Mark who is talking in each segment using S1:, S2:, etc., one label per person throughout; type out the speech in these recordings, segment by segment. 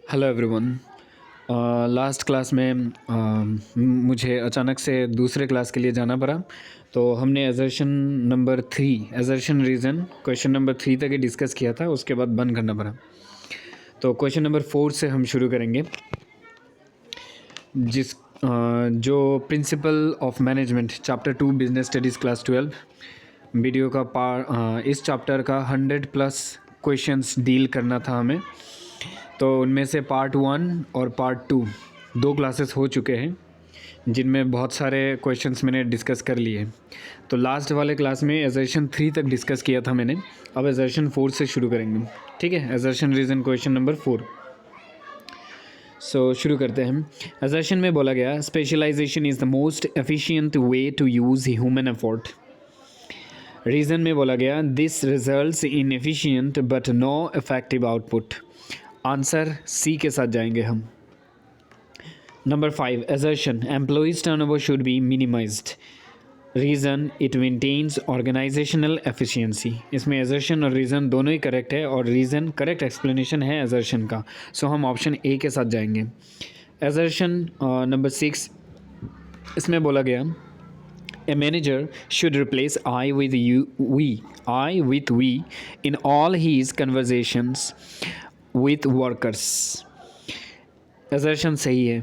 S1: Hello everyone. Last class में मुझे अचानक से दूसरे क्लास के लिए जाना पड़ा, तो हमने assertion number 3 assertion reason question number 3 तक ही डिस्कस किया था। उसके बाद बंद करना पड़ा। तो क्वेश्चन नंबर 4 से हम शुरू करेंगे, जो principle of management chapter 2 business studies class 12 video का इस चैप्टर का 100+ क्वेश्चंस डील करना था हमें। तो उनमें से पार्ट 1 और पार्ट 2 दो क्लासेस हो चुके हैं, जिनमें बहुत सारे क्वेश्चंस मैंने डिस्कस कर लिए। तो लास्ट वाले क्लास में एजर्शन 3 तक डिस्कस किया था मैंने। अब एजर्शन 4 से शुरू करेंगे, ठीक है। Assertion reason question number 4। शुरू करते हैं। एजर्शन में बोला गया, specialisation is the most efficient way to use human effort. Reason में बोला गया, this results in efficient but no effective output. Answer C के साथ जाएंगे हम। Number 5, assertion employees turnover should be minimised. Reason, it maintains organisational efficiency. इसमें assertion और reason दोनों ही करेक्ट है, और रीज़न करेक्ट एक्सप्लेनेशन है एजर्शन का। सो हम ऑप्शन ए के साथ जाएंगे। एजर्शन नंबर 6, इसमें बोला गया, A manager should replace I with we in all his conversations with workers. Assertion सही है।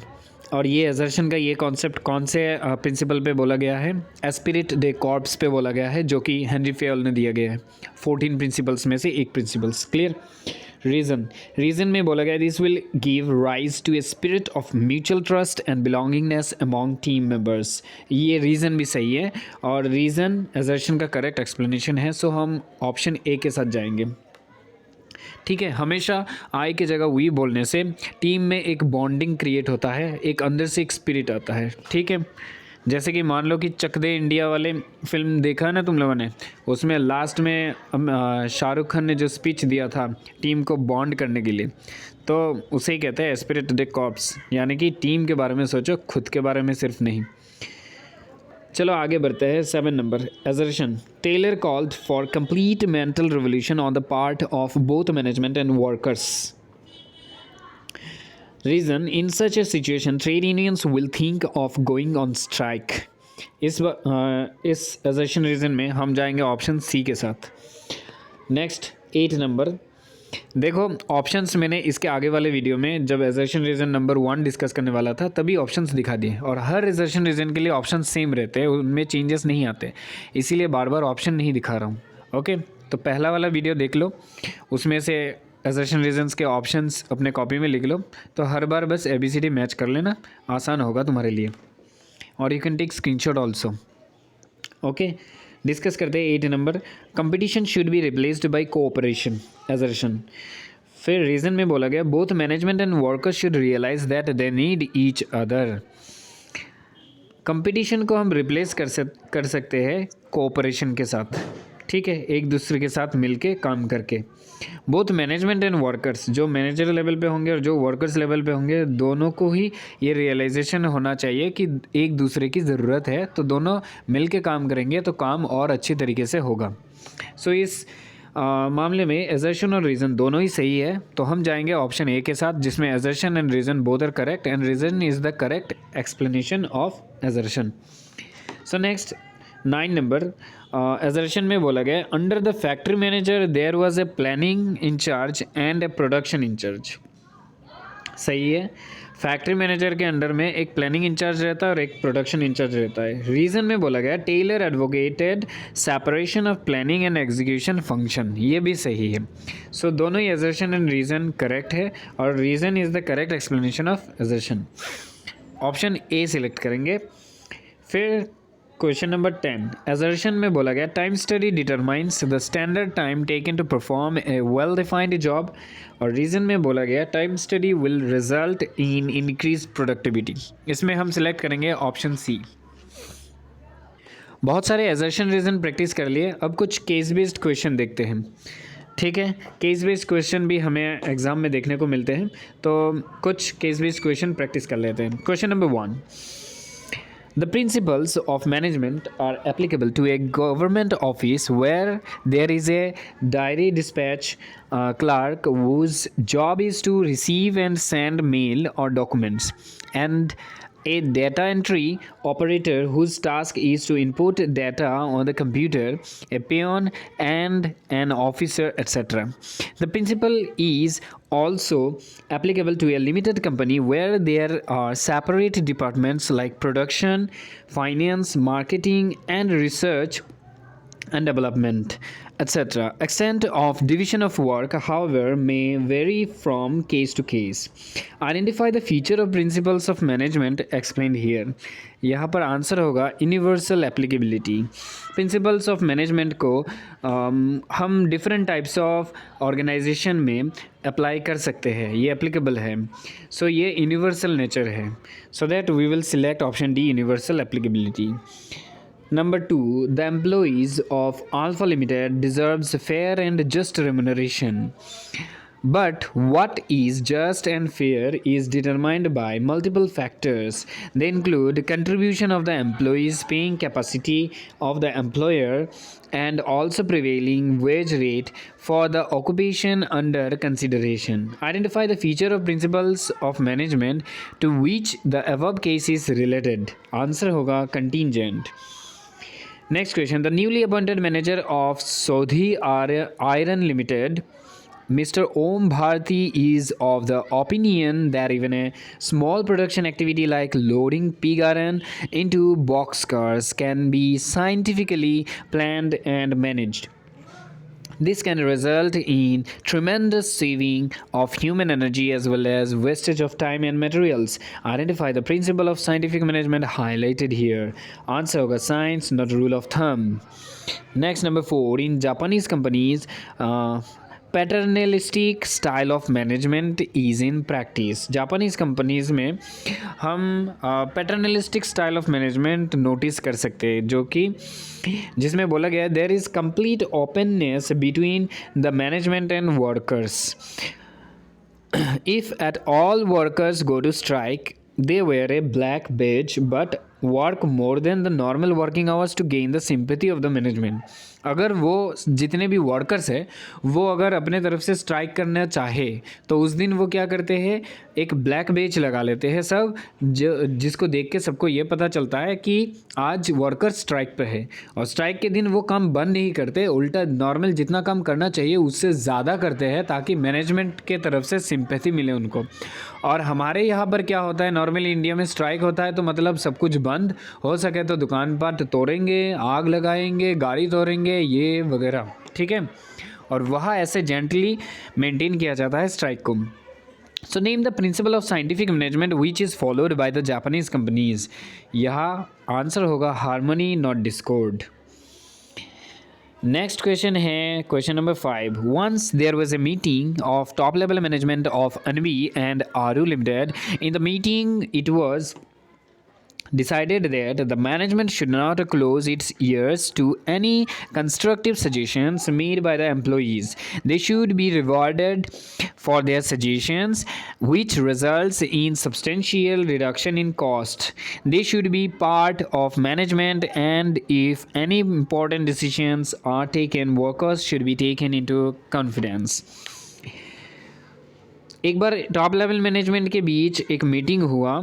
S1: और ये assertion का ये कॉन्सेप्ट कौन से प्रिंसिपल पे बोला गया है? एस्पिरिट डे कॉर्प्स पे बोला गया है, जो कि हेनरी फेयल ने दिया गया है। 14 प्रिंसिपल्स में से एक प्रिंसिपल्स। क्लियर। रीज़न में बोला गया, this will give rise to a spirit of mutual trust and belongingness among team members. ये रीज़न भी सही है, और रीज़न एजर्शन का करेक्ट एक्सप्लेनेशन है। सो हम ऑप्शन ए के साथ जाएंगे, ठीक है। हमेशा आई की जगह वी बोलने से टीम में एक बॉन्डिंग क्रिएट होता है, एक अंदर से एक स्पिरिट आता है, ठीक है। जैसे कि मान लो कि चक दे इंडिया वाले फिल्म देखा है ना तुम लोगों ने, उसमें लास्ट में शाहरुख खान ने जो स्पीच दिया था टीम को बॉन्ड करने के लिए, तो उसे ही कहते हैं स्पिरिट द कॉर्प्स, यानी कि टीम के बारे में सोचो, खुद के बारे में सिर्फ नहीं। चलो आगे बढ़ते हैं। 7 number, assertion Taylor called for complete mental revolution on the part of both management and workers. Reason, in such a situation trade unions will think of going on strike. इस assertion रीज़न में हम जाएंगे option C के साथ। Next 8 number, देखो options मैंने इसके आगे वाले वीडियो में जब एजर्शन रीज़न नंबर 1 डिस्कस करने वाला था तभी ऑप्शंस दिखा दिए, और हर एजर्शन रीज़न के लिए ऑप्शन सेम रहते हैं, उनमें चेंजेस नहीं आते, इसीलिए बार बार ऑप्शन नहीं दिखा रहा हूँ। ओके, तो पहला वाला वीडियो देख लो, उसमें से एजर्शन रीजन्स के ऑप्शंस अपने कॉपी में लिख लो, तो हर बार बस ABCD मैच कर लेना, आसान होगा तुम्हारे लिए। और you can take screenshot also. Okay, discuss करते हैं 8 number, competition should be replaced by cooperation. Assertion, फिर रीज़न में बोला गया, both management and workers should realise that they need each other. Competition को हम रिप्लेस कर सकते हैं कोऑपरेशन के साथ, ठीक है, एक दूसरे के साथ मिलके काम करके। बोथ मैनेजमेंट एंड वर्कर्स, जो मैनेजर लेवल पे होंगे और जो वर्कर्स लेवल पे होंगे, दोनों को ही ये रियलाइजेशन होना चाहिए कि एक दूसरे की ज़रूरत है, तो दोनों मिलके काम करेंगे तो काम और अच्छी तरीके से होगा। सो इस मामले में एजर्शन और रीज़न दोनों ही सही है, तो हम जाएंगे ऑप्शन ए के साथ, जिसमें assertion and reason both are correct and reason is the correct explanation of assertion. So next 9 number, assertion में बोला गया, under the factory manager there was a planning incharge and a production incharge. सही है, factory manager के under में एक planning in charge रहता है और एक प्रोडक्शन इंचार्ज रहता है। रीज़न में बोला गया, Taylor advocated separation of planning and execution function. ये भी सही है। सो दोनों ही एजर्शन एंड रीज़न करेक्ट है, और reason is the correct explanation of assertion. Option A select करेंगे। फिर क्वेश्चन नंबर 10, एजर्शन में बोला गया, time study determines the standard time taken to perform a well defined job. और रीज़न में बोला गया, time study will result in increase productivity. इसमें हम सिलेक्ट करेंगे ऑप्शन सी। बहुत सारे एजर्शन रीज़न प्रैक्टिस कर लिए, अब कुछ केस बेस्ड क्वेश्चन देखते हैं, ठीक है। केस बेस्ड क्वेश्चन भी हमें एग्जाम में देखने को मिलते हैं, तो कुछ केस बेस्ड क्वेश्चन प्रैक्टिस कर लेते हैं। Question number 1, The principles of management are applicable to a government office where there is a diary dispatch clerk whose job is to receive and send mail or documents, and a data entry operator whose task is to input data on the computer, a peon, and an officer, etc. The principle is also applicable to a limited company where there are separate departments like production, finance, marketing, and research and development, etc. Extent of division of work, however, may vary from case to case. Identify the feature of principles of management explained here. यहाँ पर answer होगा universal applicability. Principles of management को हम different types of organisation में apply कर सकते हैं, ये एप्लीकेबल है. सो ये यूनिवर्सल नेचर है. So that we will select option D, universal applicability. Number 2, the employees of Alpha Limited deserves fair and just remuneration. But what is just and fair is determined by multiple factors. They include contribution of the employees, paying capacity of the employer, and also prevailing wage rate for the occupation under consideration. Identify the feature of principles of management to which the above case is related. Answer होगा contingent. Next question. The newly appointed manager of Sodhi Iron Limited, Mr. Om Bharti, is of the opinion that even a small production activity like loading pig iron into boxcars can be scientifically planned and managed. This can result in tremendous saving of human energy as well as wastage of time and materials. Identify the principle of scientific management highlighted here. Answer होगा science, not rule of thumb. Next, number 4. In Japanese companies, paternalistic style of management is in practice. Japanese companies में हम paternalistic style of management notice कर सकते हैं, जो कि जिसमें बोला गया there is complete openness between the management and workers. If at all workers go to strike, they wear a black badge but work more than the normal working hours to gain the sympathy of the management. अगर वो जितने भी workers है वो अगर अपने तरफ से स्ट्राइक करना चाहे तो उस दिन वो क्या करते हैं, एक ब्लैक बेच लगा लेते हैं सब, जिसको देख के सबको ये पता चलता है कि आज वर्कर्स स्ट्राइक पे है. और स्ट्राइक के दिन वो काम बंद नहीं करते, उल्टा नॉर्मल जितना काम करना चाहिए उससे ज़्यादा करते हैं ताकि मैनेजमेंट के तरफ से सिंपैथी मिले उनको. और हमारे यहाँ पर क्या होता है, नॉर्मली इंडिया में स्ट्राइक होता है तो मतलब सब कुछ बंद, हो सके तो दुकान पाट तोड़ेंगे, आग लगाएंगे, गाड़ी तोड़ेंगे, ये वगैरह, ठीक है. और वहाँ ऐसे जेंटली मेंटेन किया जाता है स्ट्राइक को. So name the principle of scientific management which is followed by the Japanese companies. यहाँ आंसर होगा harmony not discord. Next question है question number 5. Once there was a meeting of top level management of Anvi and Aaru limited. In the meeting it was decided that the management should not close its ears to any constructive suggestions made by the employees. They should be rewarded for their suggestions, which results in substantial reduction in cost. They should be part of management, and if any important decisions are taken, workers should be taken into confidence. एक बार top level management के बीच एक meeting हुआ,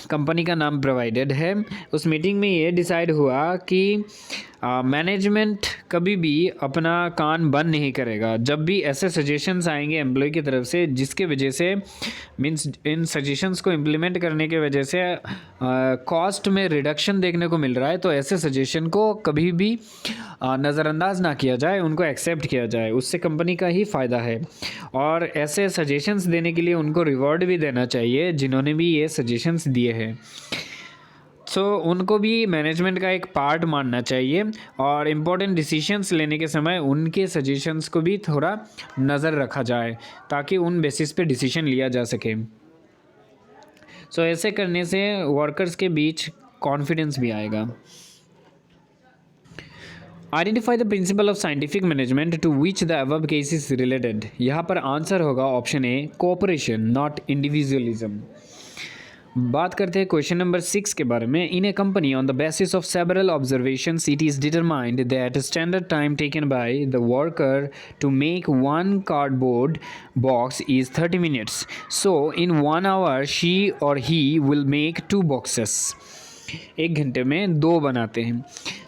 S1: company का नाम provided है. उस meeting में ये डिसाइड हुआ कि मैनेजमेंट कभी भी अपना कान बंद नहीं करेगा. जब भी ऐसे सजेशंस आएंगे एम्प्लॉय की तरफ से जिसके वजह से मींस इन सजेशंस को इम्प्लीमेंट करने के वजह से कॉस्ट में रिडक्शन देखने को मिल रहा है, तो ऐसे सजेशन को कभी भी नज़रअंदाज ना किया जाए, उनको एक्सेप्ट किया जाए. उससे कंपनी का ही फ़ायदा है. और ऐसे सजेशंस देने के लिए उनको रिवॉर्ड भी देना चाहिए जिन्होंने भी ये सजेशंस दिए हैं. सो उनको भी मैनेजमेंट का एक पार्ट मानना चाहिए और इम्पोर्टेंट डिसीशंस लेने के समय उनके सजेशंस को भी थोड़ा नज़र रखा जाए ताकि उन बेसिस पे डिसीजन लिया जा सके. सो ऐसे करने से वर्कर्स के बीच कॉन्फिडेंस भी आएगा. Identify the principle of scientific management to which the above case is related. यहाँ पर आंसर होगा option A, cooperation not individualism. बात करते हैं क्वेश्चन नंबर 6 के बारे में. In a company on the basis of several observations it is determined that standard time taken by the worker to make one cardboard box is 30 minutes. So in 1 hour she or he will make 2 boxes. 1 घंटे में 2 बनाते हैं.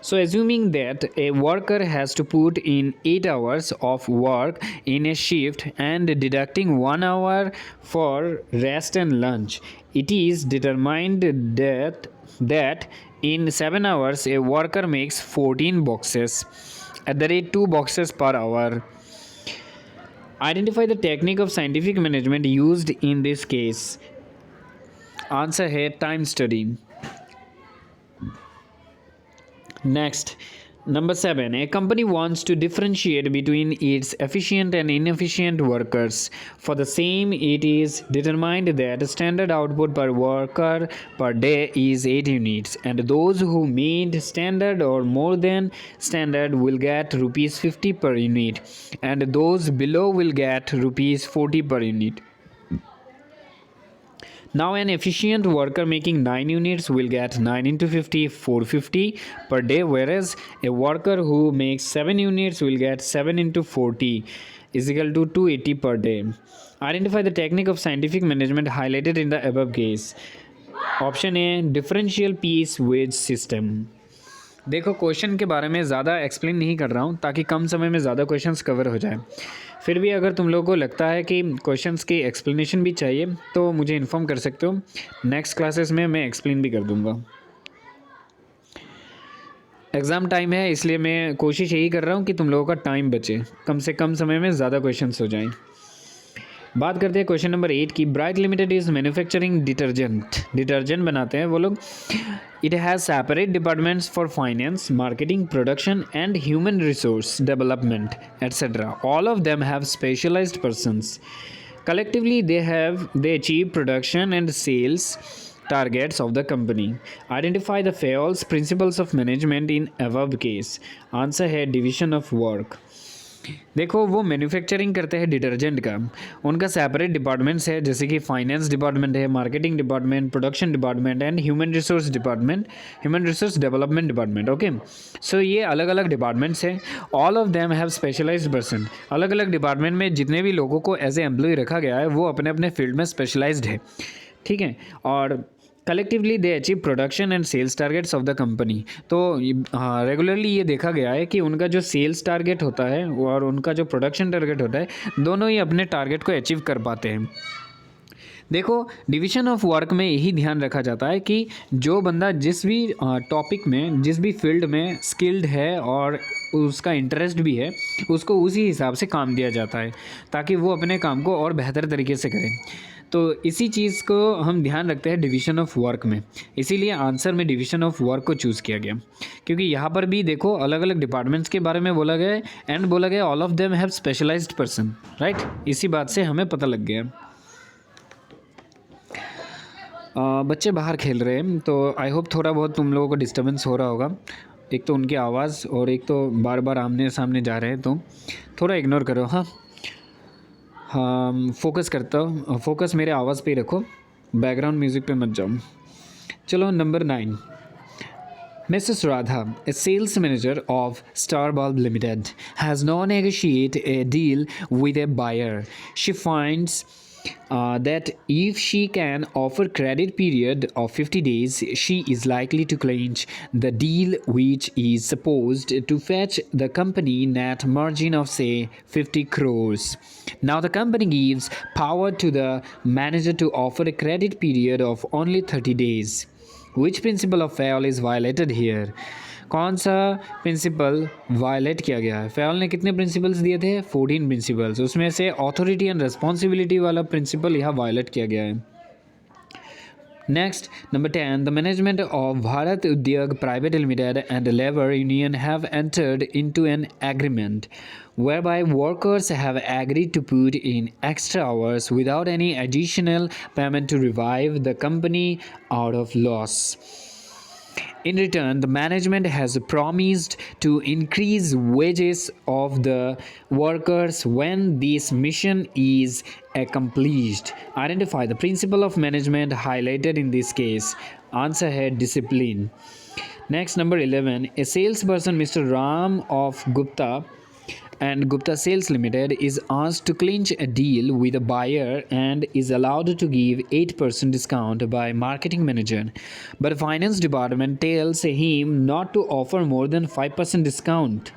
S1: So assuming that a worker has to put in 8 hours of work in a shift and deducting 1 hour for rest and lunch, it is determined that in 7 hours a worker makes 14 boxes at the rate 2 boxes per hour. Identify the technique of scientific management used in this case. Answer है time study. Next, number 7. A company wants to differentiate between its efficient and inefficient workers. For the same, it is determined that standard output per worker per day is 8 units, and those who meet standard or more than standard will get rupees 50 per unit, and those below will get rupees 40 per unit. Now an efficient worker making 9 units will get 9 into 50, 450 per day, whereas a worker who makes 7 units will get 7 into 40 is equal to 280 per day. Identify the technique of scientific management highlighted in the above case. Option A, differential piece wage system. देखो question के बारे में ज़्यादा explain नहीं कर रहा हूँ ताकि कम समय में ज़्यादा क्वेश्चंस कवर हो जाए. फिर भी अगर तुम लोगों को लगता है कि क्वेश्चंस की एक्सप्लेनेशन भी चाहिए तो मुझे इन्फॉर्म कर सकते हो. नेक्स्ट क्लासेस में मैं एक्सप्लेन भी कर दूँगा. एग्ज़ाम टाइम है इसलिए मैं कोशिश यही कर रहा हूँ कि तुम लोगों का टाइम बचे, कम से कम समय में ज़्यादा क्वेश्चंस हो जाएँ. बात करते हैं क्वेश्चन नंबर 8 की. Bright Limited is manufacturing detergent बनाते हैं वो लोग. It has separate departments for finance, marketing, production and human resource development etcetera. All of them have specialised persons. Collectively, they achieve production and sales targets of the company. Identify the FAOL's principles of management in above case. Answer है division of work. देखो वो manufacturing करते हैं detergent का, उनका separate departments है जैसे कि फाइनेंस डिपार्टमेंट है, marketing department, production department and human resource development department. Okay, so ये अलग अलग डिपार्टमेंट्स हैं. All of them have specialised person. अलग अलग डिपार्टमेंट में जितने भी लोगों को एज ए एम्प्लॉय रखा गया है वो अपने अपने फील्ड में स्पेशलाइज्ड है. ठीक है. और collectively they achieve production and sales targets of the company. तो रेगुलरली ये देखा गया है कि उनका जो सेल्स टारगेट होता है और उनका जो प्रोडक्शन टारगेट होता है दोनों ही अपने टारगेट को अचीव कर पाते हैं. देखो डिवीज़न ऑफ वर्क में यही ध्यान रखा जाता है कि जो बंदा जिस भी टॉपिक में, जिस भी फील्ड में स्किल्ड है और उसका इंटरेस्ट भी है, उसको उसी हिसाब से काम दिया जाता है ताकि वो अपने काम को और बेहतर तरीके से करें. तो इसी चीज़ को हम ध्यान रखते हैं डिवीज़न ऑफ वर्क में, इसीलिए आंसर में डिवीज़न ऑफ वर्क को चूज़ किया गया. क्योंकि यहाँ पर भी देखो अलग अलग डिपार्टमेंट्स के बारे में बोला गया है एंड बोला गया all of them have specialised person. Right, इसी बात से हमें पता लग गया. बच्चे बाहर खेल रहे हैं तो आई होप थोड़ा बहुत तुम लोगों को डिस्टर्बेंस हो रहा होगा. एक तो उनकी आवाज़ और एक तो बार बार आमने सामने जा रहे हैं, तो थोड़ा इग्नोर करो. हाँ, फोकस करता हूँ, फोकस मेरे आवाज़ पे ही रखो, बैकग्राउंड म्यूज़िक पे मत जाओ. चलो number 9. Mrs. Radha, a sales manager of Star Bulb Limited, has now negotiated a deal with a buyer. She finds that if she can offer credit period of 50 days, she is likely to clinch the deal, which is supposed to fetch the company net margin of say 50 crores. Now the company gives power to the manager to offer a credit period of only 30 days. Which principle of FAOL is violated here? कौन सा principal violet किया गया है? FAOL ने कितने principles दिए थे? 14 principles. उसमें से ऑथोरिटी एंड रिस्पॉन्सिबिलिटी वाला प्रिंसिपल यहाँ वायलेट किया गया है. Next, number 10. The management of Bharat Udyog Private Limited and the Labor Union have entered into an agreement whereby workers have agreed to put in extra hours without any additional payment to revive the company out of loss. In return, the management has promised to increase wages of the workers when this mission is accomplished. Identify the principle of management highlighted in this case. Answer है discipline. Next, number 11. A salesperson, Mr. Ram of Gupta and Gupta Sales Limited, is asked to clinch a deal with a buyer and is allowed to give 8% discount by marketing manager. But finance department tells him not to offer more than 5% discount.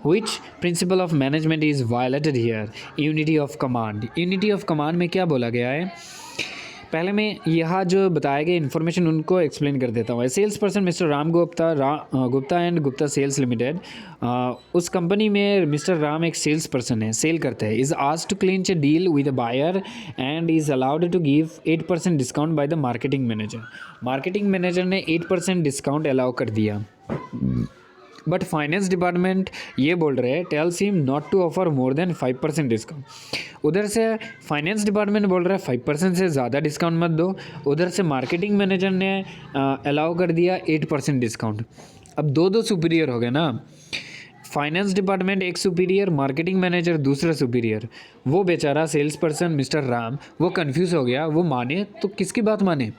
S1: Which principle of management is violated here? Unity of command. Unity of command में क्या बोला गया है? पहले मैं यहाँ जो बताए गए इन्फॉर्मेशन उनको एक्सप्लेन कर देता हूँ. Sales person mister Ram Gupta and Gupta sales limited, उस कंपनी में मिस्टर राम एक सेल्स पर्सन है, सेल करते हैं. Is asked to clinch a deal with a buyer and is allowed to give 8% discount by the marketing manager. Marketing manager ने 8% discount allow कर दिया. बट फाइनेंस डिपार्टमेंट ये बोल रहे हैं, tells him not to offer more than 5% discount. उधर से finance department बोल रहा है 5% से ज़्यादा डिस्काउंट मत दो. उधर से मार्केटिंग मैनेजर ने अलाउ कर दिया 8% डिस्काउंट. अब दो सुपीरियर हो गए ना. फाइनेंस डिपार्टमेंट एक सुपीरियर, मार्केटिंग मैनेजर दूसरा सुपीरियर. वो बेचारा सेल्स पर्सन मिस्टर राम वो कन्फ्यूज़ हो गया. वो माने तो किसकी बात माने?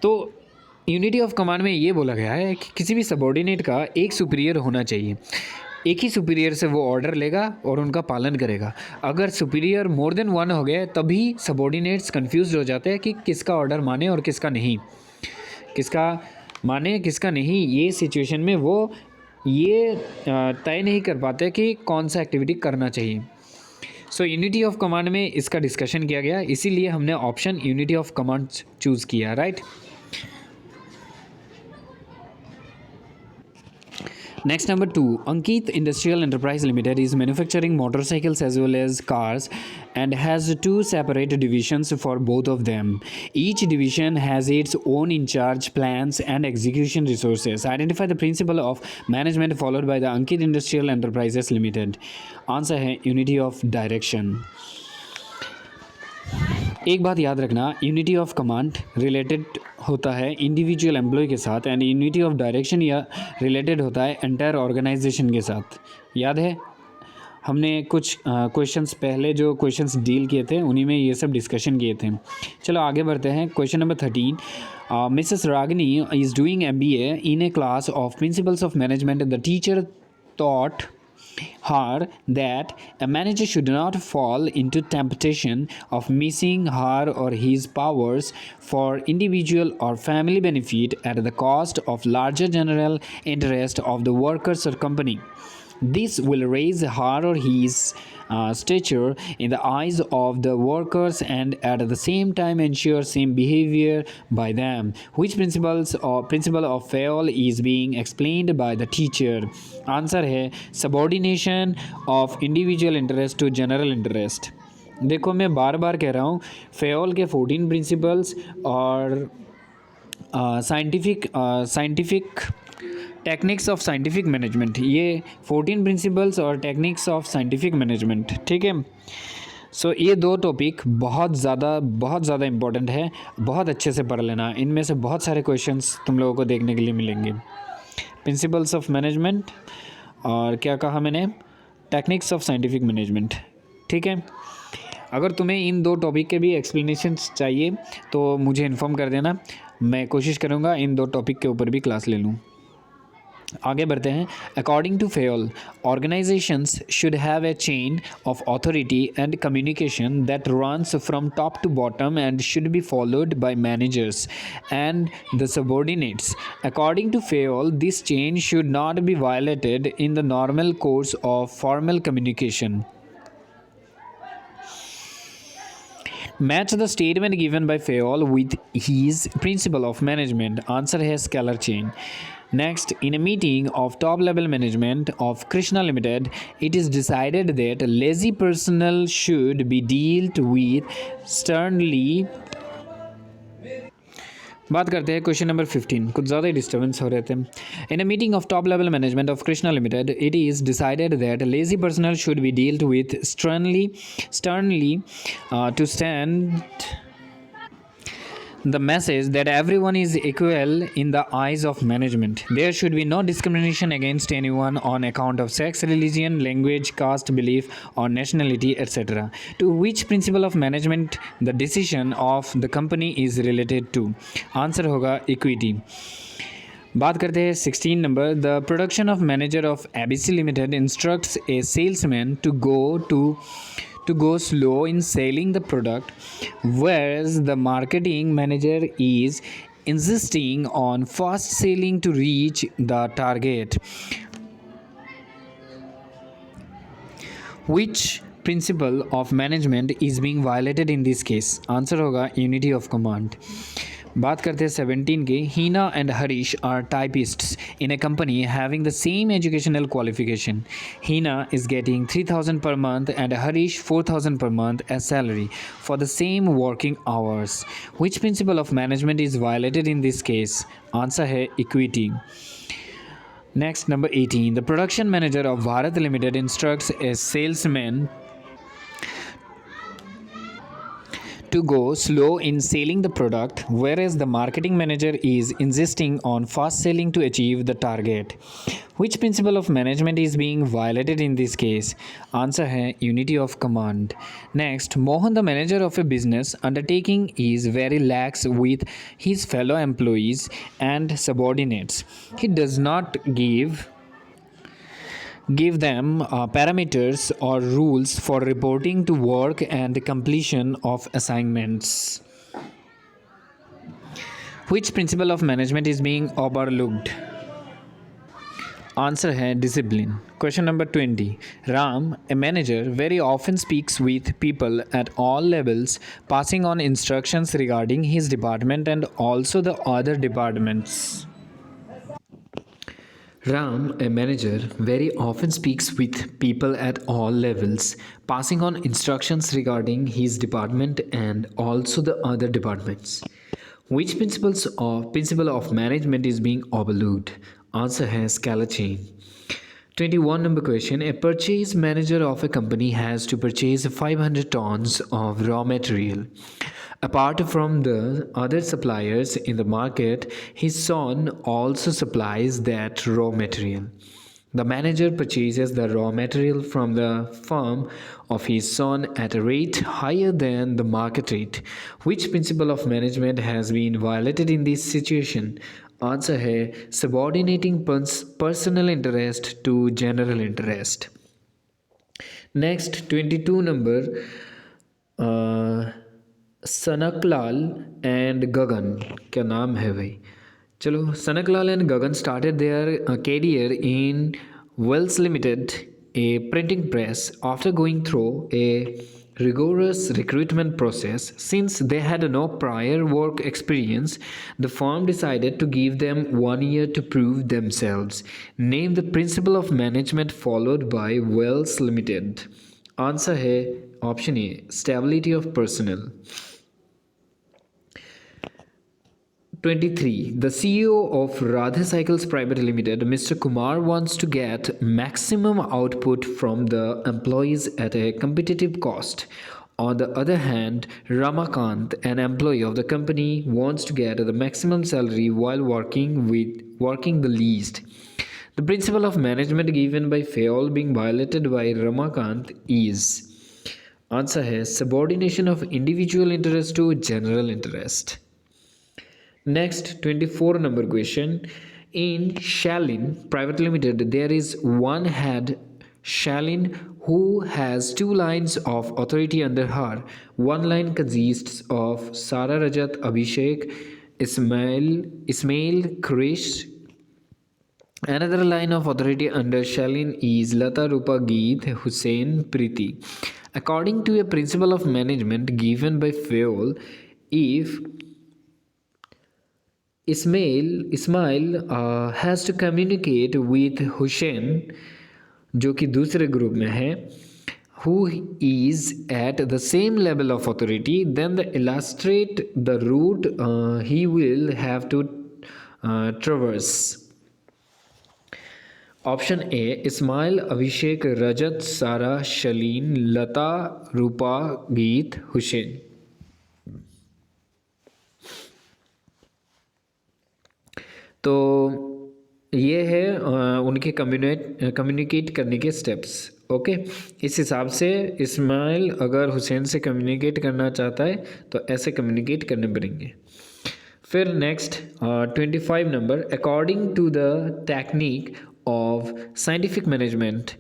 S1: तो यूनिटी ऑफ कमांड में ये बोला गया है कि किसी भी सबॉर्डिनेट का एक सुपीरियर होना चाहिए. एक ही सुपीरियर से वो ऑर्डर लेगा और उनका पालन करेगा. अगर सुपीरियर मोर देन वन हो गया तभी सबॉर्डिनेट्स कंफ्यूज हो जाते हैं कि किसका ऑर्डर माने और किसका नहीं, किसका माने किसका नहीं. ये सिचुएशन में वो ये तय नहीं कर पाते कि कौन सा एक्टिविटी करना चाहिए. सो यूनिटी ऑफ कमांड में इसका डिस्कशन किया गया, इसीलिए हमने option unity of command choose किया. Right. Next, number 2. Ankit Industrial Enterprise Limited is manufacturing motorcycles as well as cars and has 2 separate divisions for both of them. Each division has its own in charge plans and execution resources. Identify the principle of management followed by the Ankit Industrial Enterprises Limited. Answer है unity of direction. एक बात याद रखना, unity of command related होता है individual employee के साथ and unity of direction या रिलेटेड होता है एंटायर ऑर्गेनाइजेशन के साथ. याद है हमने कुछ क्वेश्चंस पहले जो क्वेश्चंस डील किए थे उन्हीं में ये सब डिस्कशन किए थे. चलो आगे बढ़ते हैं. Question number 13. Mrs Ragini is doing MBA in A class of principles of management. The teacher thought her that a manager should not fall into temptation of missing her or his powers for individual or family benefit at the cost of larger general interest of the workers or company. This will raise her or his stature in the eyes of the workers and at the same time ensure same behavior by them. Which principle of fail is being explained by the teacher? Answer है subordination of individual interest to general interest. देखो मैं बार बार कह रहा हूँ, Fayol के 14 principles और scientific techniques of scientific management, ये 14 principles और टेक्निक्स ऑफ साइंटिफिक मैनेजमेंट. ठीक है. सो ये 2 टॉपिक बहुत ज़्यादा इंपॉर्टेंट है. बहुत अच्छे से पढ़ लेना. इनमें से बहुत सारे क्वेश्चंस तुम लोगों को देखने के लिए मिलेंगे. प्रिंसिपल्स ऑफ मैनेजमेंट और क्या कहा मैंने, टेक्निक्स ऑफ साइंटिफिक मैनेजमेंट. ठीक है. अगर तुम्हें इन 2 टॉपिक के भी एक्सप्लेनेशन चाहिए तो मुझे इन्फॉर्म कर देना. मैं कोशिश करूँगा इन 2 टॉपिक के ऊपर भी क्लास ले लूँ. आगे बढ़ते हैं. According to Fayol, organisations should have a chain of authority and communication that runs from top to bottom and should be followed by managers and the subordinates. According to Fayol, this chain should not be violated in the normal course of formal communication. Match the statement given by Fayol with his principle of management. Answer है scalar chain. Next, in a meeting of top-level management of Krishna Limited, it is decided that lazy personnel should be dealt with sternly. बात करते हैं question number 15. कुछ ज़्यादा ही disturbance हो रहे थे. In a meeting of top level management of Krishna limited, it is decided that lazy personnel should be dealt with sternly to stand the message that everyone is equal in the eyes of management. There should be no discrimination against anyone on account of sex, religion, language, caste, belief, or nationality, etc. To which principle of management the decision of the company is related to? Answer होगा equity. बात करते हैं 16 number. The production of manager of ABC limited instructs A salesman to go slow in selling the product, whereas the marketing manager is insisting on fast selling to reach the target. Which principle of management is being violated in this case? Answer होगा unity of command. बात करते हैं 17 की. Heena and Harish are typists in a company having the same educational qualification. Heena is getting 3000 per month and Harish 4000 per month as salary for the same working hours. Which principle of management is violated in this case? Answer है equity. Next, number 18. The production manager of Bharat Limited instructs a salesman to go slow in selling the product, whereas the marketing manager is insisting on fast selling to achieve the target. Which principle of management is being violated in this case? Answer hai unity of command. Next, Mohan, the manager of a business undertaking, is very lax with his fellow employees and subordinates. He does not give them parameters or rules for reporting to work and completion of assignments. Which principle of management is being overlooked? Answer hai discipline. Question number 20. Ram, a manager, very often speaks with people at all levels, passing on instructions regarding his department and also the other departments. Ram, a manager, very often speaks with people at all levels, passing on instructions regarding his department and also the other departments. Which principle of management is being overlooked? Answer has scala chain. 21 number question. A purchase manager of a company has to purchase 500 tons of raw material. Apart from the other suppliers in the market, his son also supplies that raw material. The manager purchases the raw material from the firm of his son at a rate higher than the market rate. Which principle of management has been violated in this situation? Answer hai subordinating personal interest to general interest. Next, 22 number. Sankalal and Gagan क्या नाम है भाई. चलो, Sankalal and Gagan started their career in Wells Limited, a printing press, after going through a rigorous recruitment process. Since they had no prior work experience, the firm decided to give them 1 year to prove themselves. Name the principle of management followed by Wells Limited. Answer है option A, stability of personnel. 23. The CEO of Radha Cycles Private Limited, Mr. Kumar, wants to get maximum output from the employees at a competitive cost. On the other hand, Ramakant, an employee of the company, wants to get the maximum salary while working the least. The principle of management given by Fayol being violated by Ramakant is. Answer है subordination of individual interest to general interest. Next, 24 number question. In Shalin Private Limited, there is one head, Shalin, who has 2 lines of authority under her. One line consists of Sara Rajat Abhishek Ismail Krish. Another line of authority under Shalin is Lata Rupa Geet Hussain Preeti. According to a principle of management given by Fayol, if Ismail has to communicate with Hussein, जो कि दूसरे group में है, who is at the same level of authority, then the illustrate the route he will have to traverse. Option A, Ismail, Abhishek, Rajat, Sara, Shalin, Lata, Rupa, Geet, Hussein. तो ये है उनके communicate करने के steps. Okay, इस हिसाब से इस्माइल अगर हुसैन से कम्युनिकेट करना चाहता है तो ऐसे कम्युनिकेट करने पड़ेंगे। फिर next 25 number, according to the technique of scientific management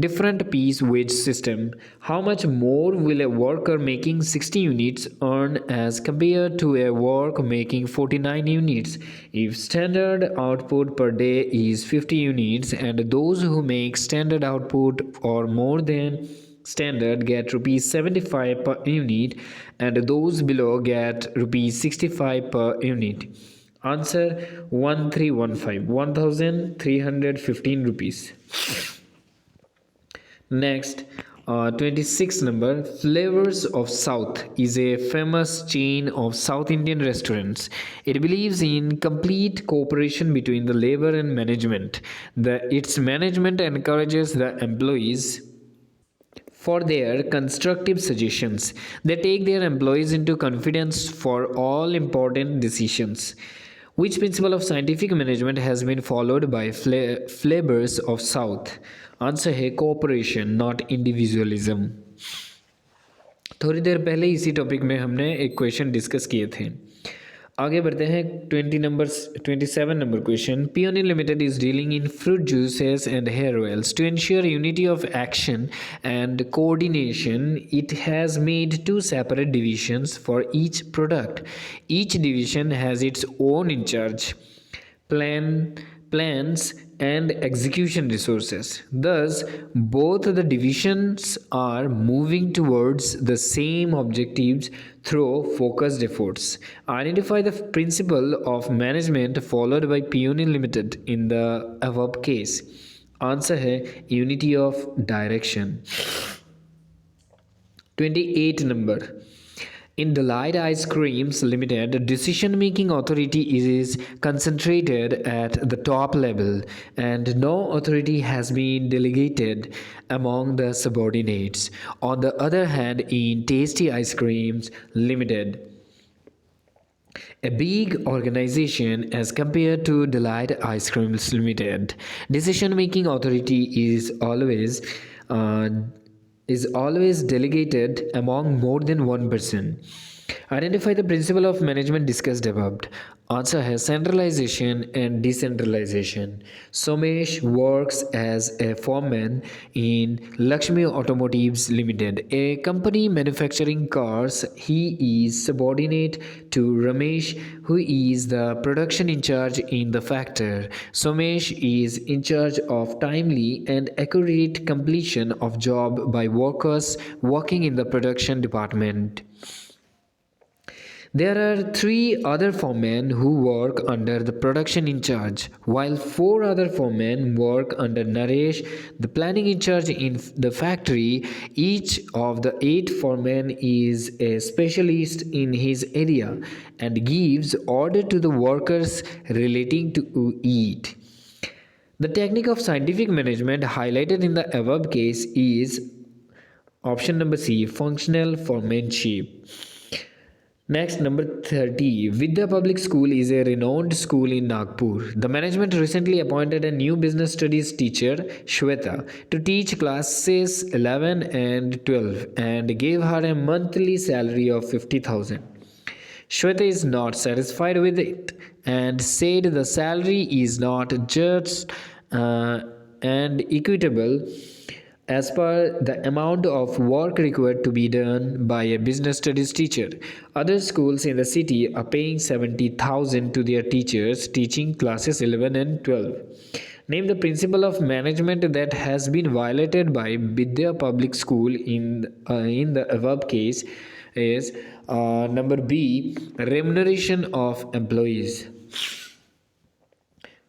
S1: different piece wage system, how much more will a worker making 60 units earn as compared to a worker making 49 units? If standard output per day is 50 units and those who make standard output or more than standard get rupees 75 per unit and those below get rupees 65 per unit. Answer 1315, 1315 rupees. Next, 26 number, Flavors of South is a famous chain of South Indian restaurants. It believes in complete cooperation between the labor and management. Its management encourages the employees for their constructive suggestions. They take their employees into confidence for all important decisions. Which principle of scientific management has been followed by flavors of South? Answer है cooperation not individualism. थोड़ी देर पहले इसी topic में हमने एक question discuss किए थे। आगे बढ़ते हैं 27 number question. Peony Limited is dealing in fruit juices and hair oils. To ensure unity of action and coordination, it has made two separate divisions for each product. Each division has its own in charge, plans and execution resources. Thus, both the divisions are moving towards the same objectives through focused efforts. Identify the principle of management followed by Peony Limited in the above case. Answer है unity of direction. 28 number. In Delight Ice Creams Limited, the decision-making authority is concentrated at the top level and no authority has been delegated among the subordinates. On the other hand, in Tasty Ice Creams Limited, a big organization as compared to Delight Ice Creams Limited, decision-making authority uh, is always delegated among more than one person. Identify the principle of management discussed above. Answer है centralization and decentralization. Somesh works as a foreman in Lakshmi Automotives Limited, a company manufacturing cars. He is subordinate to Ramesh, who is the production in charge in the factory. Somesh is in charge of timely and accurate completion of job by workers working in the production department. There are 3 other foremen who work under the production in charge, while 4 other foremen work under Naresh, the planning in charge in the factory. Each of the 8 foremen is a specialist in his area and gives order to the workers relating to it. The technique of scientific management highlighted in the above case is option number C, functional foremanship. Next, number 30. Vidya Public School is a renowned school in Nagpur. The management recently appointed a new business studies teacher, Shweta, to teach classes 11 and 12 and gave her a monthly salary of 50,000. Shweta is not satisfied with it and said the salary is not just and equitable as per the amount of work required to be done by a business studies teacher. Other schools in the city are paying 70,000 to their teachers teaching classes 11 and 12. Name the principle of management that has been violated by Vidya Public School in the above case is number B, remuneration of employees.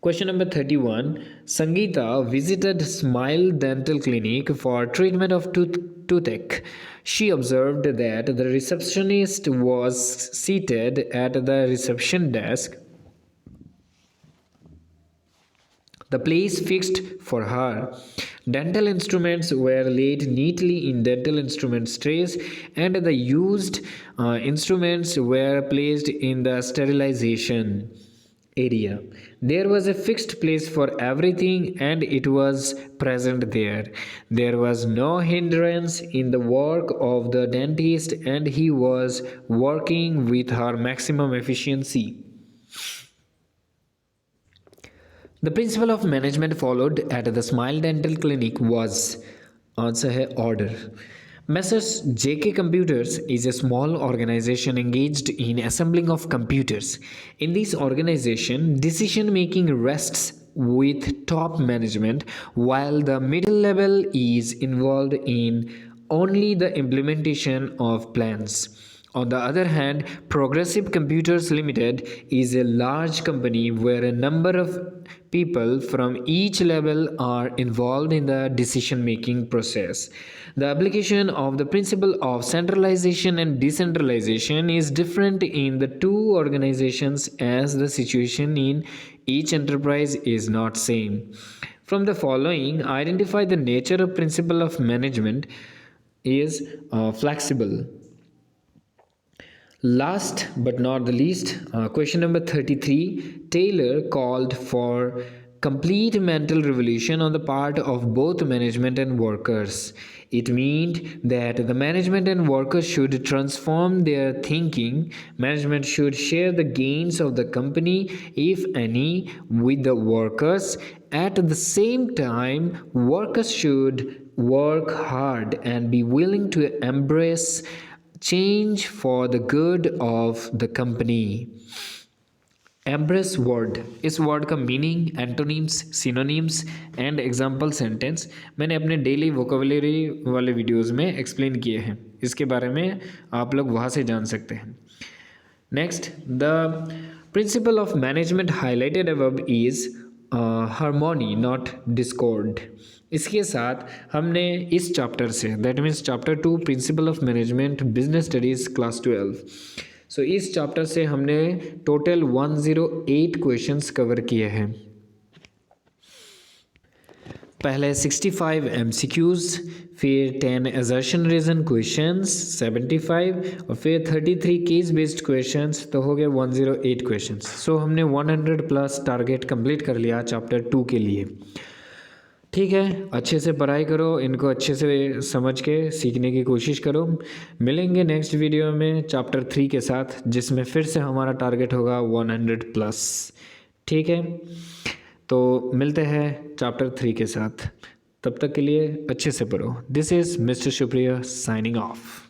S1: Question number 31. Sangeeta visited Smile Dental Clinic for treatment of toothache. She observed that the receptionist was seated at the reception desk, the place fixed for her. Dental instruments were laid neatly in dental instrument trays, and the used instruments were placed in the sterilization area. There was a fixed place for everything and it was present there. There was no hindrance in the work of the dentist and he was working with her maximum efficiency. The principle of management followed at the Smile Dental Clinic was answer है order. Messrs. JK Computers is a small organization engaged in assembling of computers. In this organization, decision making rests with top management, while the middle level is involved in only the implementation of plans. On the other hand, Progressive Computers Limited is a large company where a number of people from each level are involved in the decision making process. The application of the principle of centralization and decentralization is different in the two organizations as the situation in each enterprise is not same. From the following, identify the nature of principle of management is flexible. Last but not the least, question number 33. Taylor called for complete mental revolution on the part of both management and workers. It meant that the management and workers should transform their thinking. Management should share the gains of the company, if any, with the workers. At the same time, workers should work hard and be willing to embrace change for the good of the company. Embrace word, इस word का meaning, antonyms, synonyms and example sentence मैंने अपने daily vocabulary वाले videos में explain किए हैं. इसके बारे में आप लोग वहाँ से जान सकते हैं. Next, the principle of management highlighted above is harmony not Discord. इसके साथ हमने इस चैप्टर से, that means chapter 2 principle of management business studies class 12, सो इस चैप्टर से हमने टोटल 108 क्वेश्चंस कवर किए हैं. पहले 65 MCQs, फिर 10 assertion reason questions 75 और फिर 33 केस बेस्ड क्वेश्चंस, तो हो गए 108 क्वेश्चंस. सो हमने 100 प्लस टारगेट कंप्लीट कर लिया चैप्टर 2 के लिए. ठीक है, अच्छे से पढ़ाई करो, इनको अच्छे से समझ के सीखने की कोशिश करो. मिलेंगे नेक्स्ट वीडियो में चैप्टर 3 के साथ, जिसमें फिर से हमारा टारगेट होगा 100 प्लस. ठीक है, तो मिलते हैं चैप्टर 3 के साथ. तब तक के लिए अच्छे से पढ़ो. दिस इज़ मिस्टर शुक्रिया साइनिंग ऑफ.